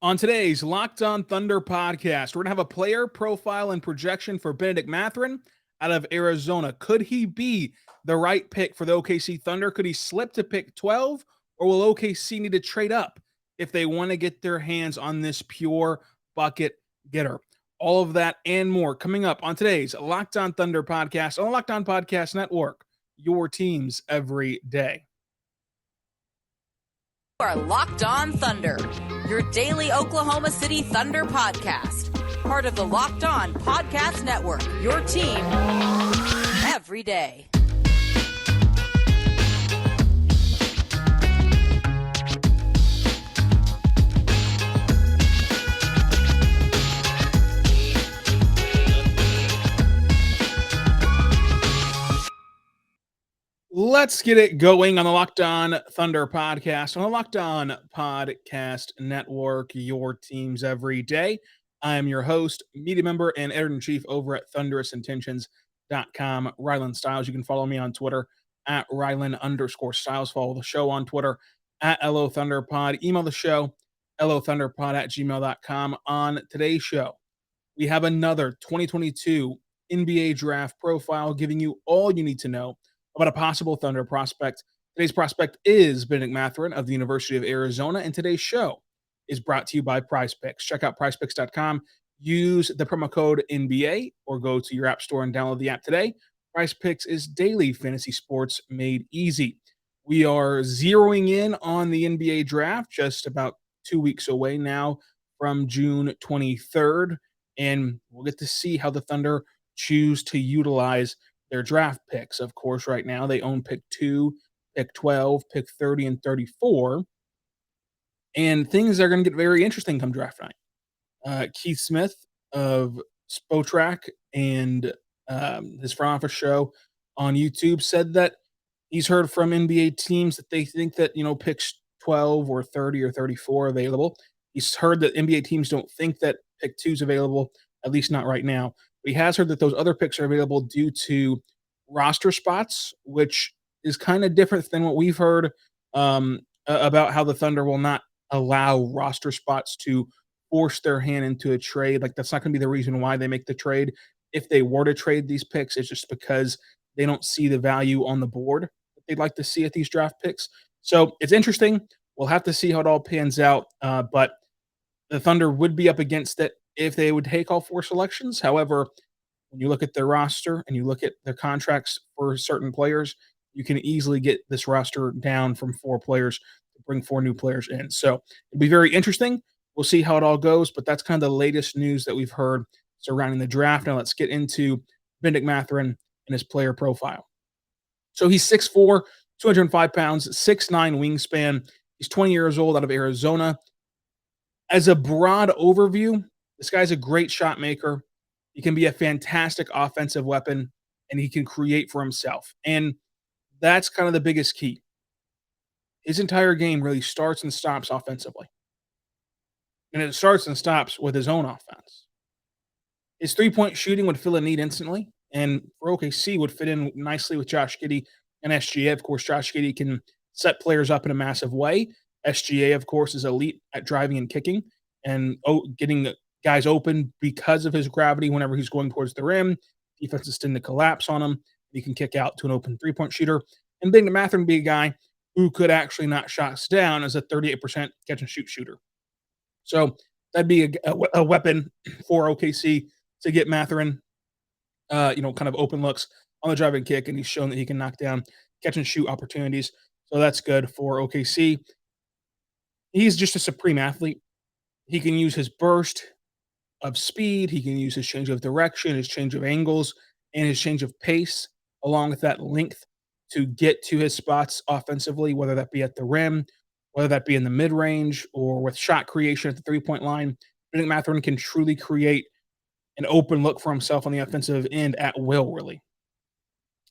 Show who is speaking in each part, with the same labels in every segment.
Speaker 1: On today's Locked On Thunder podcast, we're going to have a player profile and projection for Bennedict Mathurin out of Arizona. Could he be the right pick for the OKC Thunder? Could he slip to pick 12, or will OKC need to trade up if they want to get their hands on this pure bucket getter? All of that and more coming up on today's Locked On Thunder podcast on the Locked On Podcast Network, your teams every day.
Speaker 2: You are Locked On Thunder, your daily Oklahoma City Thunder podcast. Part of the Locked On Podcast Network, your team every day.
Speaker 1: Let's get it going on the Locked On Thunder podcast, on the Locked On Podcast Network, your teams every day. I am your host, media member, and editor-in-chief over at thunderousintentions.com, Rylan Stiles. You can follow me on Twitter at Rylan_Stiles. Follow the show on Twitter at LOThunderPod. Email the show, LOThunderPod@gmail.com. On today's show, we have another 2022 NBA draft profile giving you all you need to know about a possible Thunder prospect. Today's prospect is Bennedict Mathurin of the University of Arizona, and today's show is brought to you by PrizePicks. Check out PrizePicks.com, use the promo code NBA, or go to your app store and download the app today. PrizePicks is daily fantasy sports made easy. We are zeroing in on the NBA draft, just about 2 weeks away now from June 23rd, and we'll get to see how the Thunder choose to utilize their draft picks. Of course, right now they own pick 2, pick 12, pick 30, and 34. And things are going to get very interesting come draft night. Keith Smith of Spotrac and his front office show on YouTube said that he's heard from NBA teams that they think that, picks 12 or 30 or 34 are available. He's heard that NBA teams don't think that pick 2 is available, at least not right now. He has heard that those other picks are available due to roster spots, which is kind of different than what we've heard about how the Thunder will not allow roster spots to force their hand into a trade. Like, that's not going to be the reason why they make the trade. If they were to trade these picks, it's just because they don't see the value on the board that they'd like to see at these draft picks. So it's interesting. We'll have to see how it all pans out. But the Thunder would be up against it if they would take all 4 selections. However, when you look at their roster and you look at their contracts for certain players, you can easily get this roster down from 4 players to bring 4 new players in. So it'll be very interesting. We'll see how it all goes, but that's kind of the latest news that we've heard surrounding the draft. Now let's get into Bennedict Mathurin and his player profile. So he's 6'4", 205 pounds, 6'9" wingspan. He's 20 years old, out of Arizona. As a broad overview, this guy's a great shot maker. He can be a fantastic offensive weapon, and he can create for himself. And that's kind of the biggest key. His entire game really starts and stops offensively. And it starts and stops with his own offense. His three-point shooting would fill a need instantly, and for OKC would fit in nicely with Josh Giddey and SGA. Of course, Josh Giddey can set players up in a massive way. SGA, of course, is elite at driving and kicking and getting guys open because of his gravity whenever he's going towards the rim. Defenses tend to collapse on him. He can kick out to an open three-point shooter. And Bennedict Mathurin be a guy who could actually knock shots down as a 38% catch-and-shoot shooter. So that'd be a weapon for OKC to get Mathurin, kind of open looks on the driving kick, and he's shown that he can knock down catch-and-shoot opportunities. So that's good for OKC. He's just a supreme athlete. He can use his burst of speed. He can use his change of direction, his change of angles, and his change of pace, along with that length to get to his spots offensively, whether that be at the rim, whether that be in the mid-range, or with shot creation at the three-point line. I think Mathurin can truly create an open look for himself on the offensive end at will, really.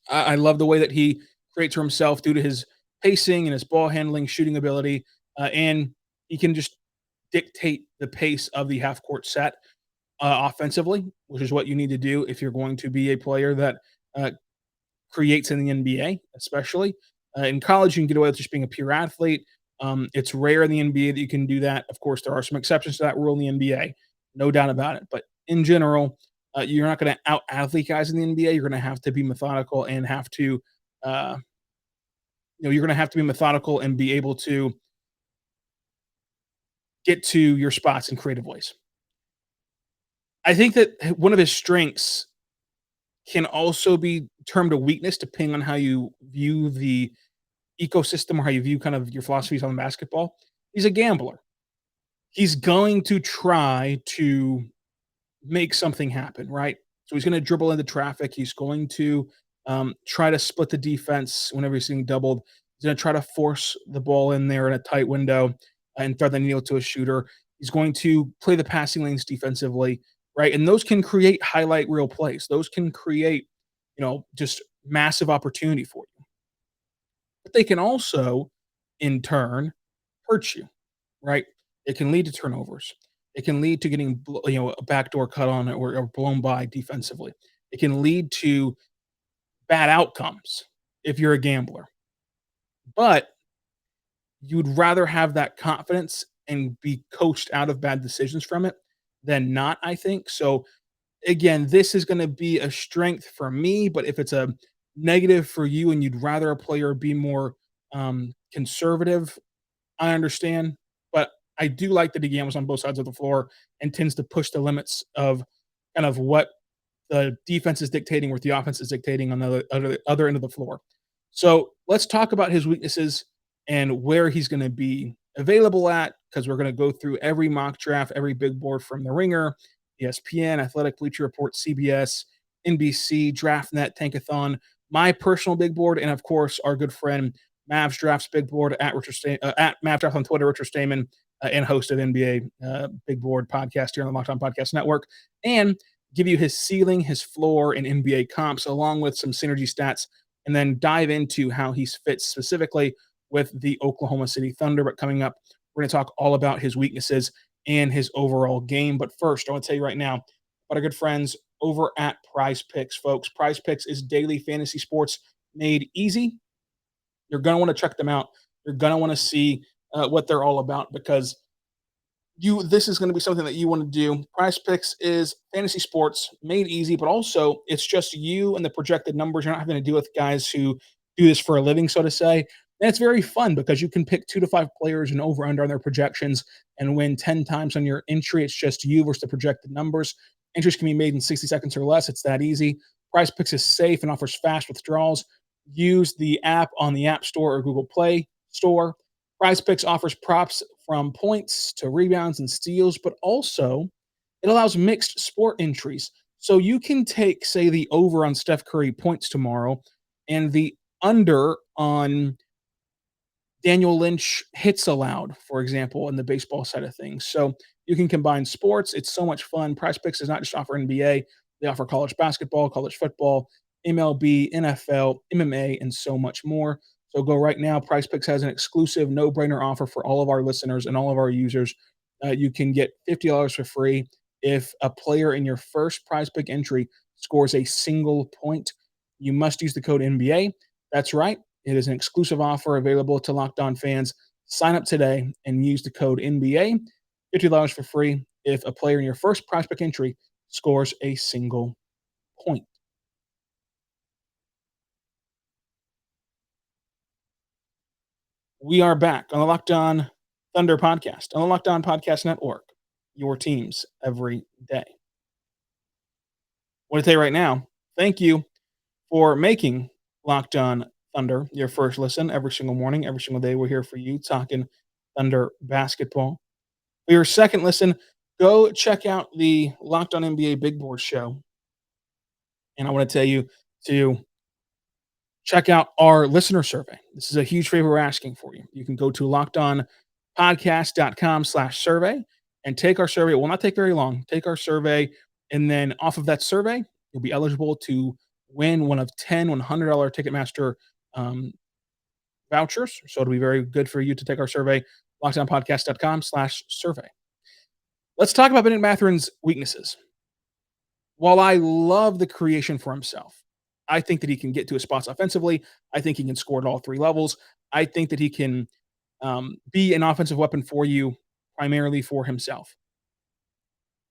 Speaker 1: I love the way that he creates for himself due to his pacing and his ball handling, shooting ability, and he can just dictate the pace of the half-court set offensively, which is what you need to do if you're going to be a player that creates in the NBA, especially. In college, you can get away with just being a pure athlete. It's rare in the NBA that you can do that. Of course, there are some exceptions to that rule in the NBA, no doubt about it. But in general, you're not going to out athlete guys in the NBA. You're going to have to be methodical and have to, uh, you're going to have to be methodical and be able to get to your spots in creative ways. I think that one of his strengths can also be termed a weakness depending on how you view the ecosystem or how you view kind of your philosophies on basketball. He's a gambler. He's going to try to make something happen, right? So he's going to dribble into traffic. He's going to try to split the defense whenever he's getting doubled. He's going to try to force the ball in there in a tight window and thread the needle to a shooter. He's going to play the passing lanes defensively, right? And those can create highlight reel plays. Those can create, just massive opportunity for you. But they can also, in turn, hurt you, right? It can lead to turnovers. It can lead to getting, a backdoor cut on it or blown by defensively. It can lead to bad outcomes if you're a gambler. But you'd rather have that confidence and be coached out of bad decisions from it than not, I think. So again, this is going to be a strength for me, but if it's a negative for you and you'd rather a player be more conservative, I understand. But I do like that he gambles on both sides of the floor and tends to push the limits of kind of what the defense is dictating, what the offense is dictating on the other end of the floor. So let's talk about his weaknesses and where he's going to be available at, because we're going to go through every mock draft, every big board from The Ringer, ESPN, Athletic, Bleacher Report, CBS, NBC, DraftNet, Tankathon, my personal big board, and of course our good friend Mavs Drafts big board at at Mav Draft on Twitter, Richard Stamen, and host of NBA Big Board podcast here on the Locked On Podcast Network, and give you his ceiling, his floor, and NBA comps, along with some synergy stats, and then dive into how he fits specifically with the Oklahoma City Thunder. But coming up, we're going to talk all about his weaknesses and his overall game. But first, I want to tell you right now about our good friends over at PrizePicks, folks. PrizePicks is daily fantasy sports made easy. You're going to want to check them out. You're going to want to see what they're all about, because this is going to be something that you want to do. PrizePicks is fantasy sports made easy, but also it's just you and the projected numbers. You're not having to deal with guys who do this for a living, so to say. And it's very fun because you can pick 2 to 5 players and over under on their projections and win 10 times on your entry. It's just you versus the projected numbers. Entries can be made in 60 seconds or less. It's that easy. PrizePicks is safe and offers fast withdrawals. Use the app on the App Store or Google Play Store. PrizePicks offers props from points to rebounds and steals, but also it allows mixed sport entries. So you can take, say, the over on Steph Curry points tomorrow and the under on Daniel Lynch hits allowed, for example, in the baseball side of things. So you can combine sports. It's so much fun. PrizePicks does not just offer NBA. They offer college basketball, college football, MLB, NFL, MMA, and so much more. So go right now. PrizePicks has an exclusive no-brainer offer for all of our listeners and all of our users. You can get $50 for free if a player in your first PrizePick entry scores a single point. You must use the code NBA. That's right. It is an exclusive offer available to Locked On fans. Sign up today and use the code NBA. $50 for free if a player in your first PrizePick entry scores a single point. We are back on the Locked On Thunder podcast, on the Locked On Podcast Network, your teams every day. I want to tell you right now, thank you for making Locked On Thunder your first listen every single morning, every single day. We're here for you talking Thunder basketball. For your second listen, go check out the Locked On NBA Big Board show. And I want to tell you to check out our listener survey. This is a huge favor we're asking for you. You can go to lockedonpodcast.com/survey and take our survey. It will not take very long. Take our survey, and then off of that survey, you'll be eligible to win one of 10 $100 Ticketmaster vouchers. So it'll be very good for you to take our survey, lockedonpodcast.com/survey. Let's talk about Bennedict Mathurin's weaknesses. While I love the creation for himself, I think that he can get to his spots offensively. I think he can score at all 3 levels. I think that he can be an offensive weapon for you, primarily for himself.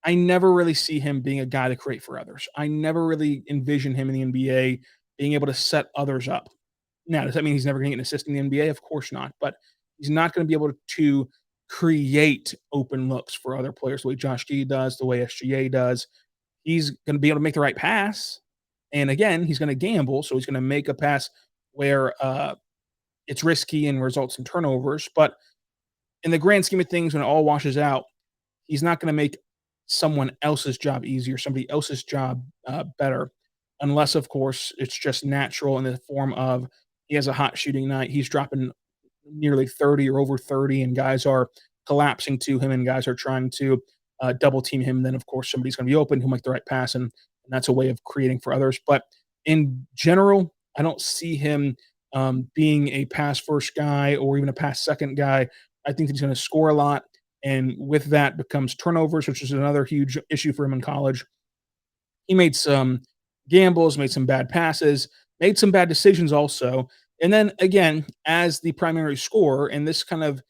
Speaker 1: I never really see him being a guy to create for others. I never really envision him in the NBA being able to set others up. Now, does that mean he's never going to get an assist in the NBA? Of course not. But he's not going to be able to create open looks for other players the way Josh Giddey does, the way SGA does. He's going to be able to make the right pass. And again, he's going to gamble. So he's going to make a pass where it's risky and results in turnovers. But in the grand scheme of things, when it all washes out, he's not going to make someone else's job easier, somebody else's job better, unless, of course, it's just natural in the form of he has a hot shooting night. He's dropping nearly 30 or over 30, and guys are collapsing to him, and guys are trying to double team him. Then, of course, somebody's going to be open. He'll make the right pass, and that's a way of creating for others. But in general, I don't see him being a pass first guy or even a pass second guy. I think that he's going to score a lot. And with that becomes turnovers, which is another huge issue for him in college. He made some gambles, made some bad passes, made some bad decisions also. And then again, as the primary scorer, and this kind of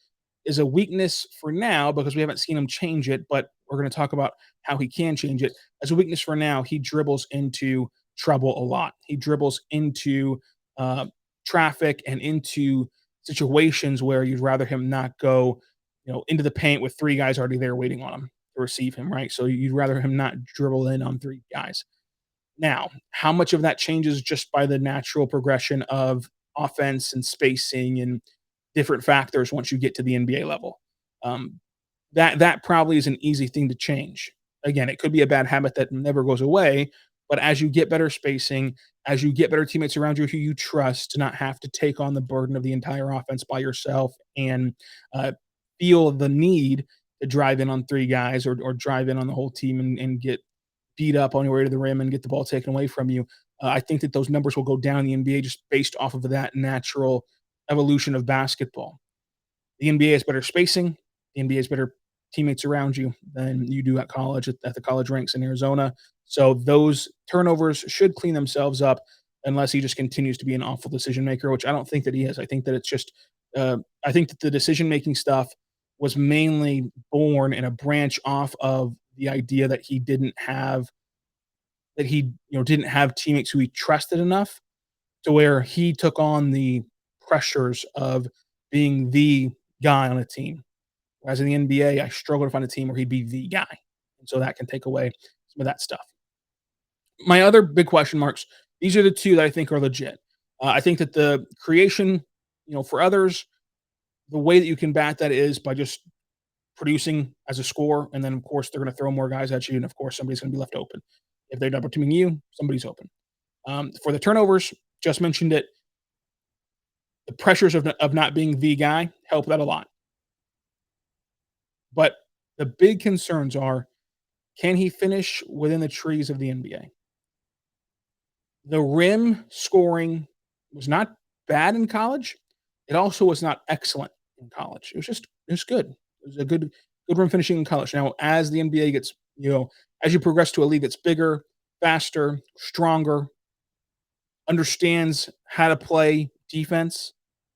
Speaker 1: is a weakness for now because we haven't seen him change it, but we're going to talk about how he can change it. As a weakness for now, he dribbles into trouble a lot. He dribbles into traffic and into situations where you'd rather him not go, into the paint with three guys already there waiting on him to receive him, right? So you'd rather him not dribble in on three guys. Now, how much of that changes just by the natural progression of offense and spacing and different factors once you get to the NBA level? That probably is an easy thing to change. Again, it could be a bad habit that never goes away, but as you get better spacing, as you get better teammates around you who you trust to not have to take on the burden of the entire offense by yourself and feel the need to drive in on three guys or drive in on the whole team and get beat up on your way to the rim and get the ball taken away from you. I think that those numbers will go down in the NBA just based off of that natural evolution of basketball. The NBA has better spacing. The NBA has better teammates around you than you do at college, at the college ranks in Arizona. So those turnovers should clean themselves up unless he just continues to be an awful decision maker, which I don't think that he is. I think that it's just I think that the decision making stuff was mainly born in a branch off of the idea that he didn't have teammates who he trusted enough to where he took on the pressures of being the guy on a team. Whereas in the NBA, I struggle to find a team where he'd be the guy. And so that can take away some of that stuff. My other big question marks, these are the two that I think are legit. I think that the creation, for others, the way that you can bat that is by just producing as a scorer. And then, of course, they're going to throw more guys at you. And, of course, somebody's going to be left open. If they're double teaming you, somebody's open. For the turnovers, just mentioned it, the pressures of not being the guy help that a lot. But the big concerns are, can he finish within the trees of the NBA? The rim scoring was not bad in college. It also was not excellent in college. It was good. It was a good rim finishing in college. Now, as the NBA gets, as you progress to a league that's bigger, faster, stronger, understands how to play defense,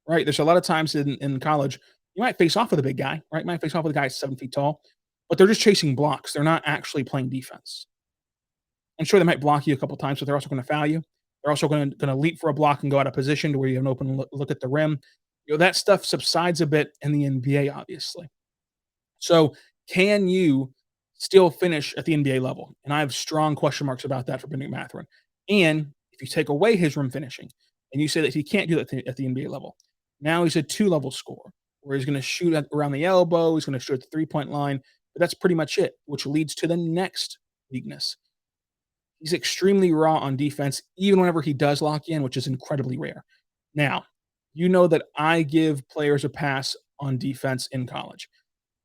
Speaker 1: right? There's a lot of times in college, you might face off with a big guy, right? You might face off with a guy 7 feet tall, but they're just chasing blocks. They're not actually playing defense. And sure, they might block you a couple times, but they're also going to foul you. They're also going to leap for a block and go out of position to where you have an open look at the rim. That stuff subsides a bit in the NBA, obviously. So can you still finish at the NBA level? And I have strong question marks about that for Bennedict Mathurin. And if you take away his rim finishing and you say that he can't do that at the NBA level, now he's a 2-level scorer where he's going to shoot around the elbow, he's going to shoot at the three-point line, but that's pretty much it, which leads to the next weakness. He's extremely raw on defense, even whenever he does lock in, which is incredibly rare. Now, you know that I give players a pass on defense in college.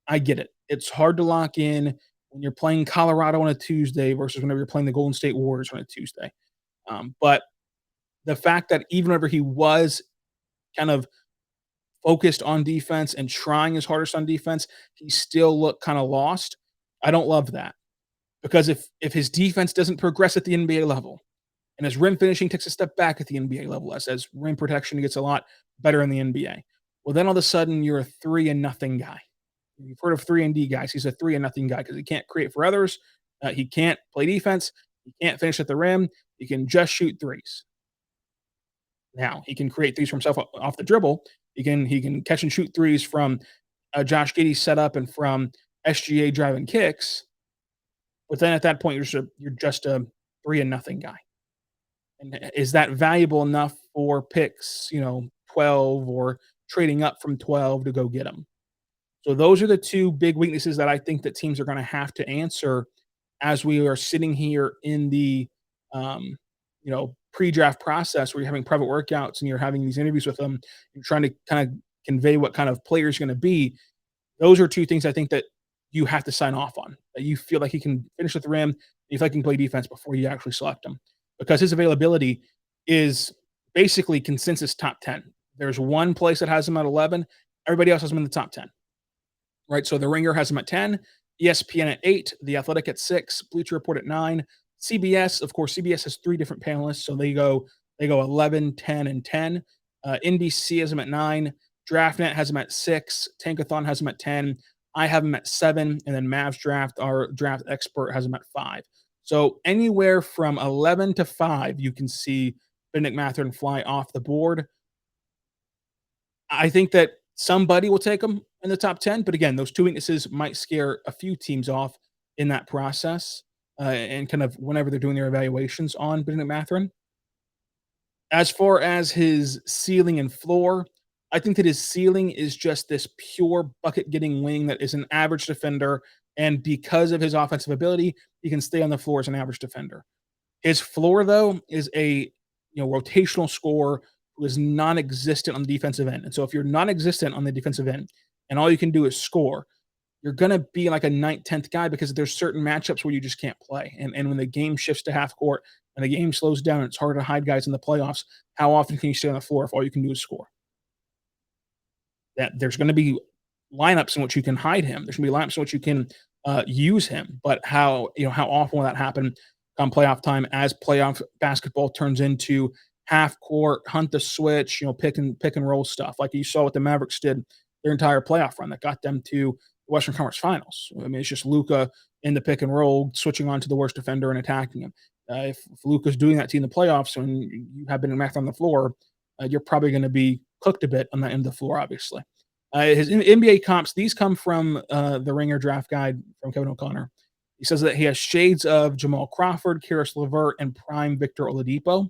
Speaker 1: I get it. It's hard to lock in when you're playing Colorado on a Tuesday versus whenever you're playing the Golden State Warriors on a Tuesday. But the fact that even whenever he was kind of focused on defense and trying his hardest on defense, he still looked kind of lost. I don't love that. Because if his defense doesn't progress at the NBA level and his rim finishing takes a step back at the NBA level, as rim protection gets a lot better in the NBA, Well, then all of a sudden you're a 3-0 guy. You've heard of 3-and-D guys. He's a 3-0 guy because he can't create for others. He can't play defense. He can't finish at the rim. He can just shoot threes. Now he can create threes for himself off the dribble. He can catch and shoot threes from Josh Giddey setup and from SGA driving kicks. But then at that point, you're just a 3-0 guy. And is that valuable enough for picks, 12 or trading up from 12 to go get them? So those are the two big weaknesses that I think that teams are going to have to answer as we are sitting here in the, pre-draft process where you're having private workouts and you're having these interviews with them. You're trying to kind of convey what kind of player is going to be. Those are two things I think that you have to sign off on. That you feel like he can finish at the rim, you feel like he can play defense before you actually select him, because his availability is basically consensus top 10. There's one place that has him at 11. Everybody else has him in the top 10. Right? So the Ringer has him at 10, ESPN at 8, The Athletic at 6, Bleacher Report at 9, CBS, of course, CBS has 3 different panelists, so they go 11, 10, and 10. NBC has him at 9, DraftNet has him at 6, Tankathon has him at 10, I have him at 7, and then Mavs Draft, our draft expert, has him at 5. So anywhere from 11 to 5, you can see Bennedict Mathurin fly off the board. I think that somebody will take him in the top 10, but again, those two weaknesses might scare a few teams off in that process, and kind of whenever they're doing their evaluations on Bennedict Mathurin. As far as his ceiling and floor, I think that his ceiling is just this pure bucket-getting wing that is an average defender, and because of his offensive ability, he can stay on the floor as an average defender. His floor, though, is a rotational scorer who is non-existent on the defensive end. And so if you're non-existent on the defensive end and all you can do is score, you're going to be like a 9th, 10th guy because there's certain matchups where you just can't play. And when the game shifts to half court and the game slows down, it's harder to hide guys in the playoffs. How often can you stay on the floor if all you can do is score? That there's going to be lineups in which you can hide him. There's going to be lineups in which you can use him. But how often will that happen come playoff time as playoff basketball turns into half court, hunt the switch, pick and roll stuff like you saw what the Mavericks did their entire playoff run that got them to the Western Conference Finals. I mean, it's just Luka in the pick and roll, switching on to the worst defender and attacking him. If Luka's doing that to you in the playoffs and you have been Math on the floor, you're probably going to be cooked a bit on that end of the floor, obviously. His NBA comps, these come from the Ringer draft guide from Kevin O'Connor. He says that he has shades of Jamal Crawford, Karis LeVert, and prime Victor Oladipo.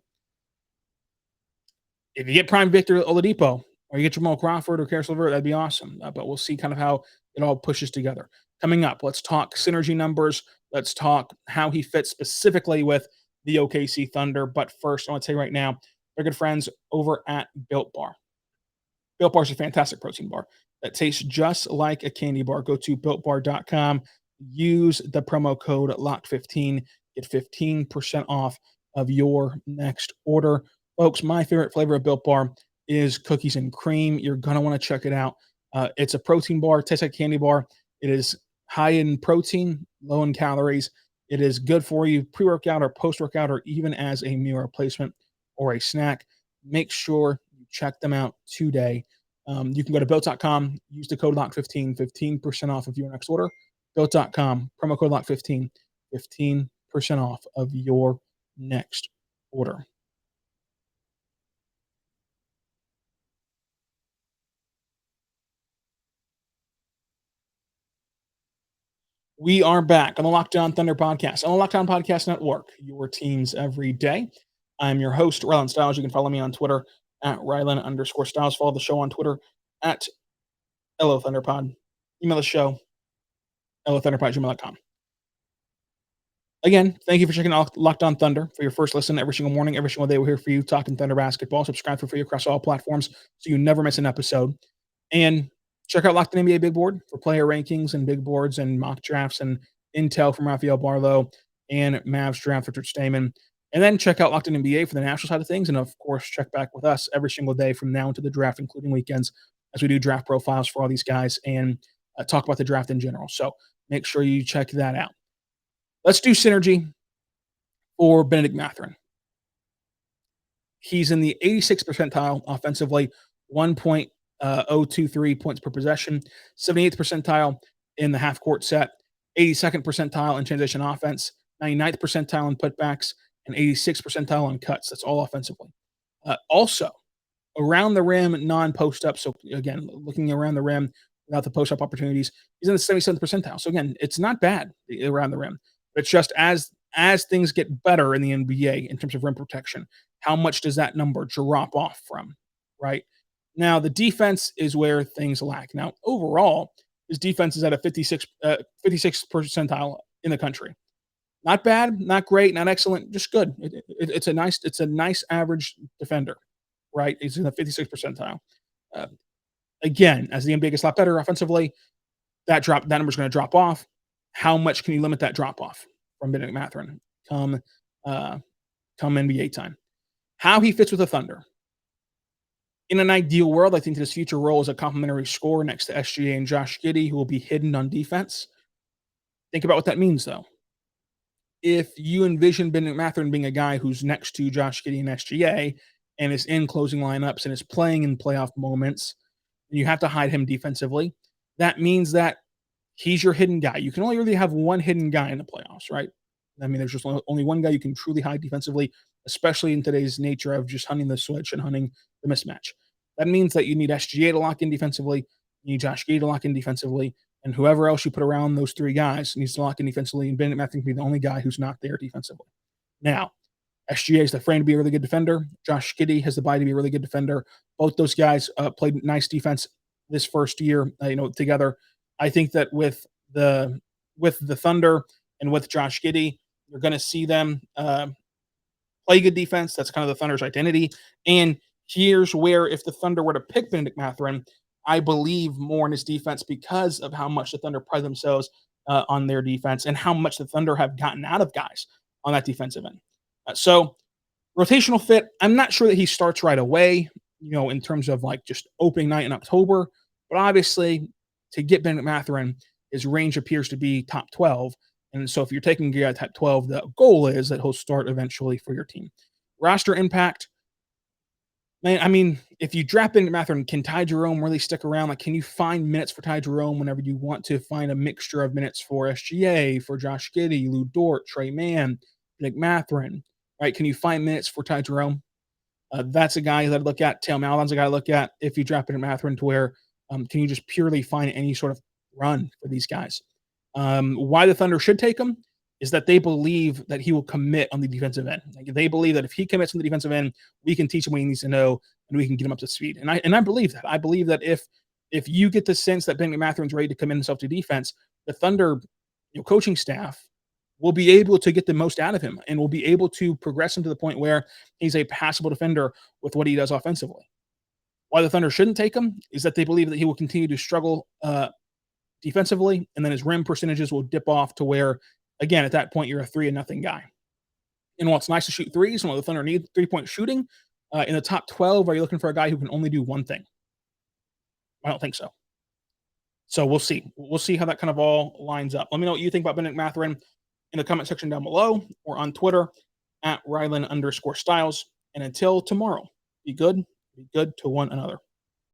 Speaker 1: If you get prime Victor Oladipo or you get Jamal Crawford or Karis LeVert, that'd be awesome. But we'll see kind of how it all pushes together. Coming up, let's talk synergy numbers. Let's talk how he fits specifically with the OKC Thunder. But first, I want to tell you right now, they're good friends over at Built Bar. Built Bar is a fantastic protein bar that tastes just like a candy bar. Go to BuiltBar.com. Use the promo code LOCK15. Get 15% off of your next order. Folks, my favorite flavor of Built Bar is cookies and cream. You're going to want to check it out. It's a protein bar. Tastes like a candy bar. It is high in protein, low in calories. It is good for you pre-workout or post-workout or even as a meal replacement or a snack. Make sure you check them out today. You can go to Built.com, use the code LOCK15, 15% off of your next order. Built.com, promo code LOCK15, 15% off of your next order. We are back on the Locked On Thunder podcast, on the Locked On Podcast Network, your teams every day. I'm your host, Rylan Stiles. You can follow me on Twitter at Rylan_Stiles. Follow the show on Twitter at LOThunderPod. Email the show, LOThunderPod@gmail.com. Again, thank you for checking out Locked On Thunder for your first listen every single morning, every single day. We're here for you talking Thunder basketball. Subscribe for free across all platforms so you never miss an episode. And check out Locked On NBA Big Board for player rankings and big boards and mock drafts and intel from Rafael Barlow and Mavs draft Richard Stayman. And then check out Locked On NBA for the national side of things. And of course, check back with us every single day from now until the draft, including weekends, as we do draft profiles for all these guys and talk about the draft in general. So make sure you check that out. Let's do synergy for Bennedict Mathurin. He's in the 86th percentile offensively, 1.0 0.23 points per possession, 78th percentile in the half court set, 82nd percentile in transition offense, 99th percentile in putbacks, and 86th percentile on cuts. That's all offensively. Also, around the rim, non-post up. So again, looking around the rim without the post up opportunities, he's in the 77th percentile. So again, it's not bad around the rim. But it's just as things get better in the NBA in terms of rim protection, how much does that number drop off from? Right now, the defense is where things lack. Now, overall, his defense is at a 56th percentile in the country. Not bad, not great, not excellent, just good. It's a nice average defender, right? He's in the 56th percentile. Uh, Again, as the NBA gets a lot better offensively, that number's going to drop off. How much can you limit that drop off from Bennedict Mathurin come NBA time? How he fits with the Thunder. In an ideal world, I think his future role is a complementary scorer next to SGA and Josh Giddey, who will be hidden on defense. Think about what that means, though. If you envision Bennedict Mathurin being a guy who's next to Josh Giddey and SGA and is in closing lineups and is playing in playoff moments, and you have to hide him defensively, that means that he's your hidden guy. You can only really have one hidden guy in the playoffs, right? I mean, there's just only one guy you can truly hide defensively, especially in today's nature of just hunting the switch and hunting the mismatch. That means that you need SGA to lock in defensively, you need Josh Giddey to lock in defensively, and whoever else you put around those three guys needs to lock in defensively, and Bennedict Mathurin can be the only guy who's not there defensively. Now, SGA is the frame to be a really good defender. Josh Giddey has the body to be a really good defender. Both those guys played nice defense this first year, together. I think that with the Thunder and with Josh Giddey, you're going to see them play good defense. That's kind of the Thunder's identity. And here's where, if the Thunder were to pick Bennedict Mathurin, I believe more in his defense because of how much the Thunder pride themselves on their defense and how much the Thunder have gotten out of guys on that defensive end. So rotational fit, I'm not sure that he starts right away, in terms of like just opening night in October. But obviously, to get Bennedict Mathurin, his range appears to be top 12. And so if you're taking a guy at top 12, the goal is that he'll start eventually for your team. Roster impact, man, I mean, if you draft Bennedict Mathurin, can Ty Jerome really stick around? Like, can you find minutes for Ty Jerome whenever you want to find a mixture of minutes for SGA, for Josh Giddey, Lou Dort, Trey Mann, Bennedict Mathurin, right? Can you find minutes for Ty Jerome? That's a guy that I'd look at. Tail Maledon's a guy to look at if you draft Bennedict Mathurin, to where can you just purely find any sort of run for these guys? Why the Thunder should take him is that they believe that he will commit on the defensive end. Like, they believe that if he commits on the defensive end, we can teach him what he needs to know and we can get him up to speed. And I believe that. I believe that if you get the sense that Bennedict Mathurin's ready to commit himself to defense, the Thunder coaching staff will be able to get the most out of him and will be able to progress him to the point where he's a passable defender with what he does offensively. Why the Thunder shouldn't take him is that they believe that he will continue to struggle defensively, and then his rim percentages will dip off to where, again, at that point, you're a 3-0 guy. And while it's nice to shoot threes, and while the Thunder need 3-point shooting, in the top 12, are you looking for a guy who can only do one thing? I don't think so. So we'll see. We'll see how that kind of all lines up. Let me know what you think about Bennedict Mathurin in the comment section down below or on Twitter at Rylan_Styles. And until tomorrow, be good to one another.